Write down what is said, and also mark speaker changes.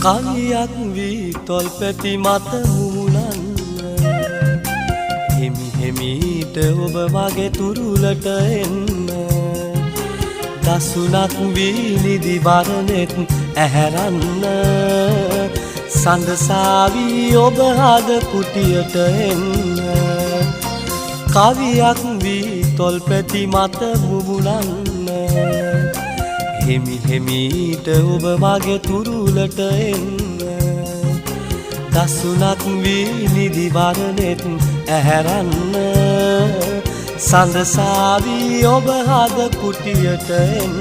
Speaker 1: කවියක් වී තොල්පැති මත මුමුණන්න හිමි හිමීට ඔබ මගේ තුරුලට එන්න දසුනක් වී නිදි වරනෙත් ඇහැරන්න සඳසාවී ඔබ හද කුටියට එන්න කවියක් වී තොල්පැති මත මුමුණන්න හිමි හිමීට ඔබ මගේ තුරුලට එන්න දසුනක් වී නිදි වරනෙත් ඇහැරන්න සඳසාවී ඔබ හද කුටියට එන්න